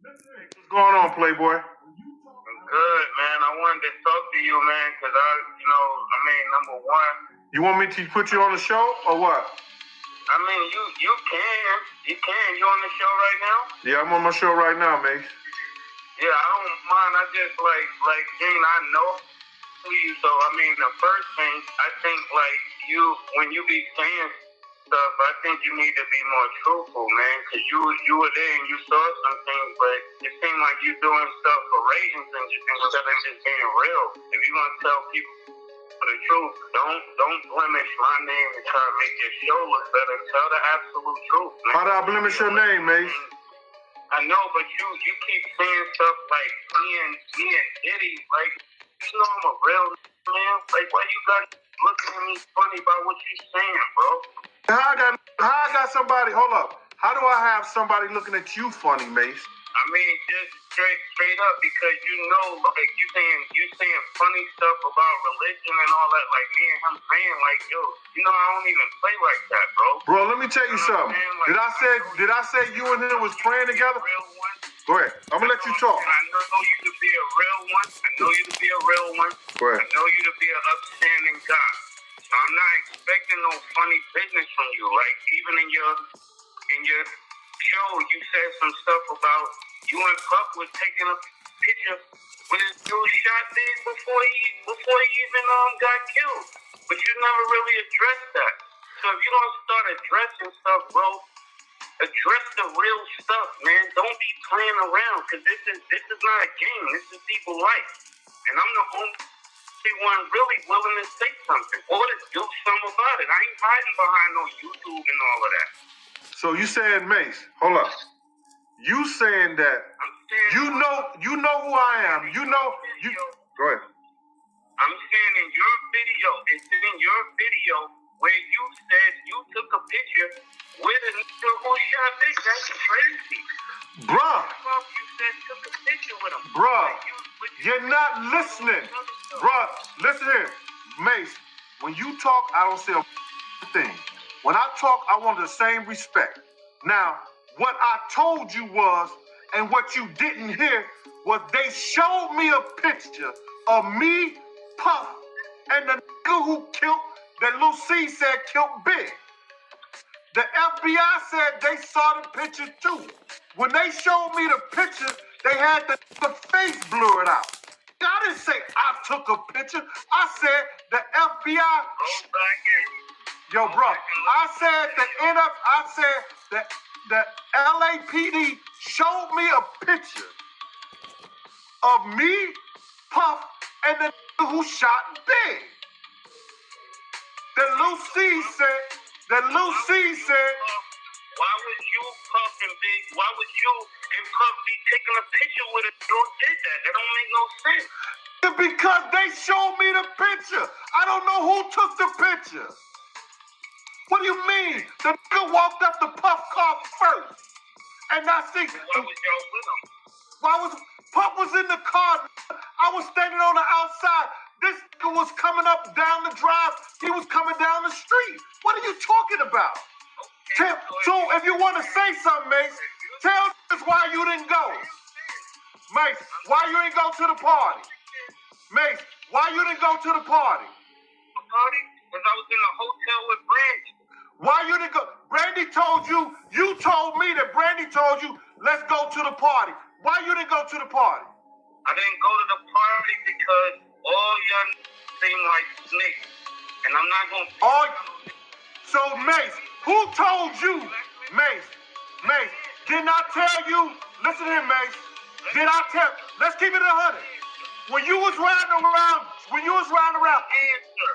What's going on, Playboy? Good, man. I wanted to talk to you, man, because number one. You want me to put you on the show or what? I mean, you can. You can. You on the show right now? Yeah, I'm on my show right now, mate. Yeah, I don't mind. I just like Gean, I know you. So, I mean, the first thing, I think, like, when you be saying stuff, I think you need to be more truthful, man, because you were there and you saw some things, but it seemed like you doing stuff for ratings and instead of just being real. If you want to tell people the truth, don't blemish my name and try to make your show look better. Tell the absolute truth, man. How do I blemish your name, Mace? I know, but you keep saying stuff like me and Diddy, like, you know I'm a real man. Like, why you guys looking at me funny about what you saying, bro? How I got somebody, hold up. How do I have somebody looking at you funny, Mace? I mean, just straight up, because you know, like, you saying funny stuff about religion and all that, like me and him saying, like, yo, you know, I don't even play like that, bro. Bro, let me tell you something. Like, Did I say you and him was praying together? Go ahead. I'm gonna let you talk. I know you to be a real one. I know you to be a real one. Go ahead. I know you to be an upstanding guy. So I'm not expecting no funny business from you. Like, even in your show, you said some stuff about you and Puff was taking a picture with his dude shot Big before he even got killed. But you never really addressed that. So if you don't start addressing stuff, bro, address the real stuff, man. Don't be playing around, because this is not a game. This is people's life. And I'm the only one really willing to say something or to do something about it. I ain't hiding behind no YouTube and all of that. So you saying, Mace, hold up. You saying that you know who I am. You know you. Go ahead. I'm saying in your video, it's in your video where you said you took a picture with a nigga who shot Big. That's crazy. Bruh. You said took a picture with him. Bruh. You're not listening. Bruh, listen here. Mace, when you talk, I don't say a thing. When I talk, I want the same respect. Now, what I told you was, and what you didn't hear, was they showed me a picture of me, Puff, and the nigga who killed, that Lil C said killed Big. The FBI said they saw the picture too. When they showed me the picture, they had the face blurred out. I didn't say I took a picture. I said the FBI. Yo, bro, I said the LAPD showed me a picture of me, Puff, and the nigga who shot Big. That Lucy said. Why would you, Puff, and Big? Why would you and Puff be taking a picture with a dude did that? That don't make no sense. Because they showed me the picture. I don't know who took the picture. What do you mean? The nigga walked up the Puff car first. And I see. Why was y'all with him? Puff was in the car. I was standing on the outside. This nigga was coming up down the drive. He was coming down the street. What are you talking about? So if you want to say something, Mace, tell us why you didn't go. Mace, why you didn't go to the party? Mace, why you didn't go to the party? The party? Because I was in a hotel with Brandy. Why you didn't go? Brandy told you told me that Brandy told you, let's go to the party. Why you didn't go to the party? I didn't go to the party because all y'all seem like snakes. And I'm not going to... So, Mace, who told you, Mace, didn't I tell you, listen here, Mace, let's keep it 100. When you was riding around, Answer.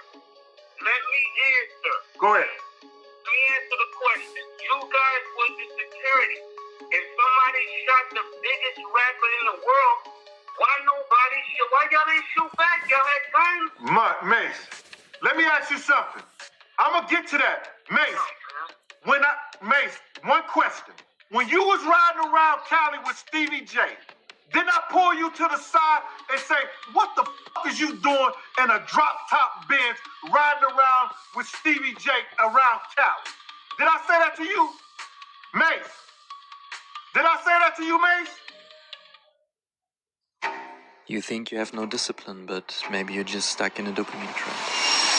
Let me answer. Go ahead. Let me answer the question. You guys was the security. If somebody shot the biggest rapper in the world, why y'all didn't shoot back? Y'all had guns? Mace, let me ask you something. I'm going to get to that. Mace, one question. When you was riding around Cali with Stevie J, didn't I pull you to the side and say, what the fuck is you doing in a drop-top Benz riding around with Stevie J around Cali? Did I say that to you? Mace, did I say that to you, Mace? You think you have no discipline, but maybe you're just stuck in a dopamine trap.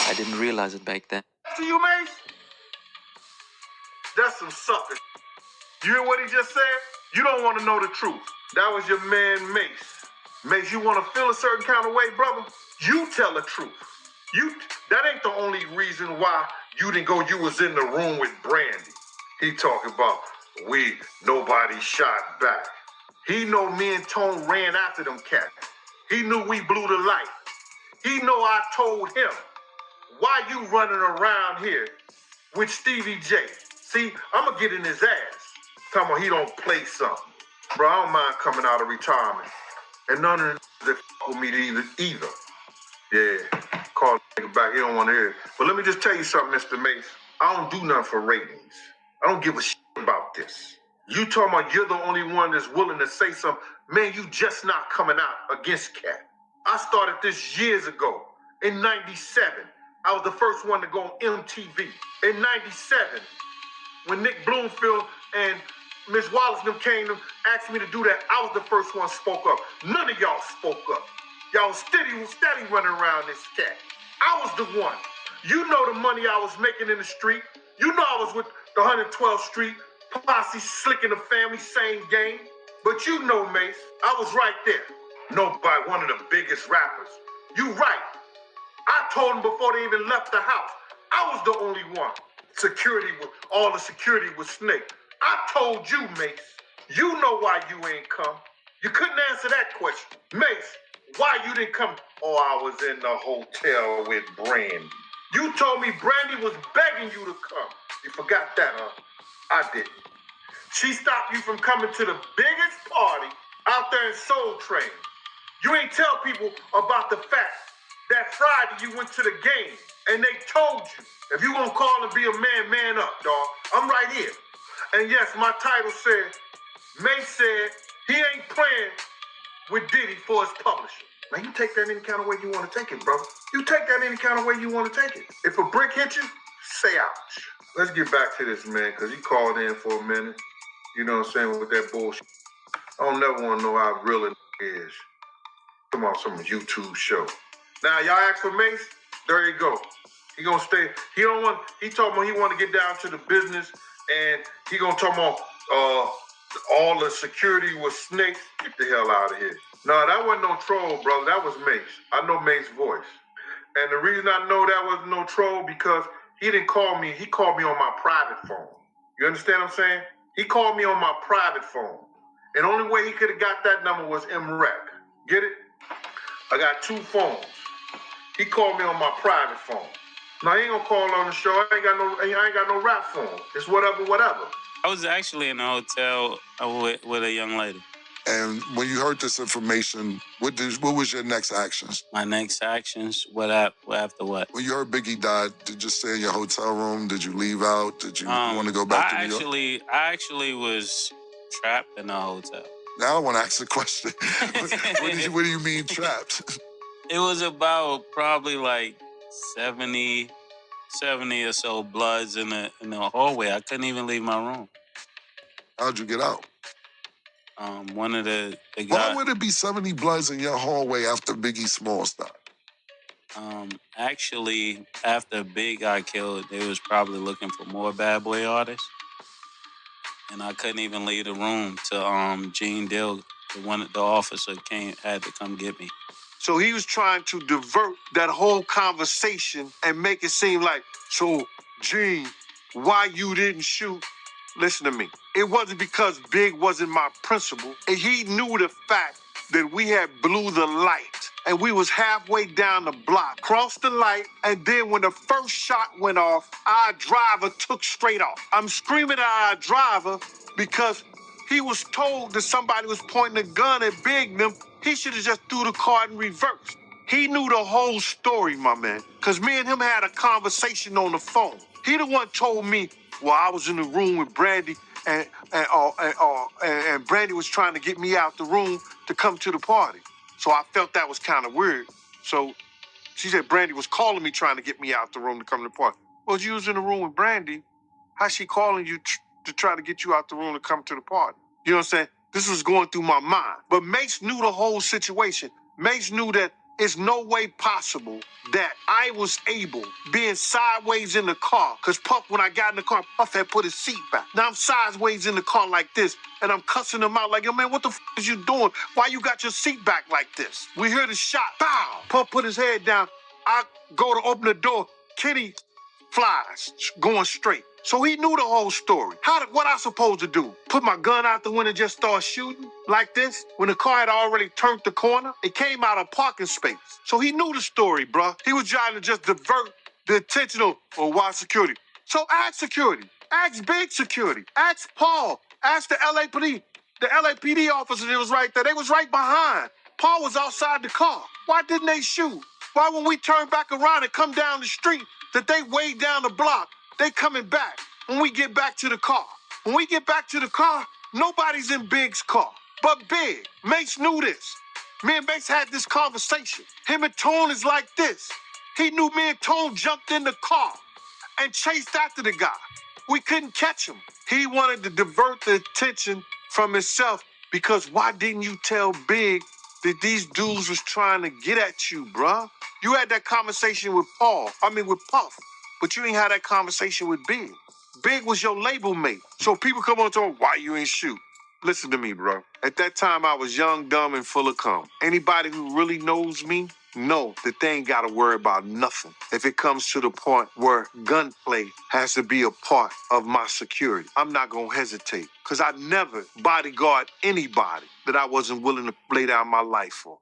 I didn't realize it back then. To you, Mace? That's some sucker. You hear what he just said? You don't want to know the truth. That was your man, Mace. Mace, you want to feel a certain kind of way, brother? You tell the truth. That ain't the only reason why you didn't go. You was in the room with Brandy. He talking about nobody shot back. He know me and Tone ran after them cats. He knew we blew the light. He know I told him, why you running around here with Stevie J? See, I'm going to get in his ass. Talking about he don't play something. Bro, I don't mind coming out of retirement. And none of that with me either. Yeah, call the nigga back. He don't want to hear it. But let me just tell you something, Mr. Mace. I don't do nothing for ratings. I don't give a shit about this. You talking about you're the only one that's willing to say something. Man, you just not coming out against Cat. I started this years ago. In 97, I was the first one to go on MTV. In 97, when Nick Bloomfield and Miss Wallace them came to ask me to do that, I was the first one spoke up. None of y'all spoke up. Y'all was steady running around this cat. I was the one. You know the money I was making in the street. You know I was with the 112th Street Posse, Slick and the Family, same game. But you know, Mace, I was right there. Nobody, one of the biggest rappers. You right. I told them before they even left the house. I was the only one. All the security was Snake. I told you, Mace. You know why you ain't come. You couldn't answer that question. Mace, why you didn't come? Oh, I was in the hotel with Brandy. You told me Brandy was begging you to come. You forgot that, huh? I didn't. She stopped you from coming to the biggest party out there in Soul Train. You ain't tell people about the fact that Friday you went to the game and they told you, if you gonna call and be a man, man up, dog. I'm right here. And yes, my title said, Mace said he ain't playing with Diddy for his publisher. Man, you take that any kind of way you want to take it, brother. You take that any kind of way you want to take it. If a brick hits you, say ouch. Let's get back to this, man, because he called in for a minute. You know what I'm saying, with that bullshit. I don't never want to know how real it is. Come on, some YouTube show. Now, y'all ask for Mace? There you go. He gonna stay. He talking about he want to get down to the business, and he gonna talk about all the security was snakes. Get the hell out of here. No, that wasn't no troll, brother. That was Mace. I know Mace's voice. And the reason I know that wasn't no troll because he didn't call me. He called me on my private phone. You understand what I'm saying? He called me on my private phone. And the only way he could have got that number was MREC. Get it? I got two phones. He called me on my private phone. Now, he ain't gonna call on the show. I ain't got no rap phone. It's whatever. I was actually in a hotel with a young lady. And when you heard this information, what was your next actions? My next actions? After what? When you heard Biggie died, did you stay in your hotel room? Did you leave out? Did you want to go back to New York? I actually was trapped in a hotel. Now I want to ask a question. What do you mean trapped? It was about probably like 70 or so bloods in the hallway. I couldn't even leave my room. How'd you get out? One of the guys. Why would it be 70 bloods in your hallway after Biggie Smalls died? Actually, after Big got killed, they was probably looking for more bad boy artists. And I couldn't even leave the room to Gean Deal, the officer had to come get me. So he was trying to divert that whole conversation and make it seem like, so, Gene, why you didn't shoot? Listen to me. It wasn't because Big wasn't my principal. And he knew the fact that we had blew the light. And we was halfway down the block, crossed the light, and then when the first shot went off, our driver took straight off. I'm screaming at our driver because he was told that somebody was pointing a gun at Big them. He should have just threw the car in reverse. He knew the whole story, my man, because me and him had a conversation on the phone. He the one told me, well, I was in the room with Brandy, and Brandy was trying to get me out the room to come to the party. So I felt that was kind of weird. So she said Brandy was calling me trying to get me out the room to come to the party. Well, you was in the room with Brandy. How's she calling you to try to get you out the room to come to the party? You know what I'm saying? This was going through my mind. But Mace knew the whole situation. Mace knew that it's no way possible that I was able, being sideways in the car, because Puff, when I got in the car, Puff had put his seat back. Now I'm sideways in the car like this, and I'm cussing him out like, yo, man, what the f is you doing? Why you got your seat back like this? We hear the shot. Bow! Puff put his head down. I go to open the door. Kenny flies, going straight. So he knew the whole story. What I supposed to do? Put my gun out the window and just start shooting like this? When the car had already turned the corner, it came out of parking space. So he knew the story, bruh. He was trying to just divert the attention of why security. So ask security. Ask big security. Ask Paul. Ask the LAPD. The LAPD officer that was right there. They was right behind. Paul was outside the car. Why didn't they shoot? Why when we turn back around and come down the street, that they way down the block, they coming back when we get back to the car. When we get back to the car, nobody's in Big's car. But Big, Mace knew this. Me and Mace had this conversation. Him and Tone is like this. He knew me and Tone jumped in the car and chased after the guy. We couldn't catch him. He wanted to divert the attention from himself because why didn't you tell Big that these dudes was trying to get at you, bruh? You had that conversation with with Puff, but you ain't had that conversation with Big. Big was your label mate. So people come on and talk, why you ain't shoot? Listen to me, bro. At that time, I was young, dumb, and full of cum. Anybody who really knows me know that they ain't got to worry about nothing if it comes to the point where gunplay has to be a part of my security. I'm not going to hesitate because I never bodyguard anybody that I wasn't willing to lay down my life for.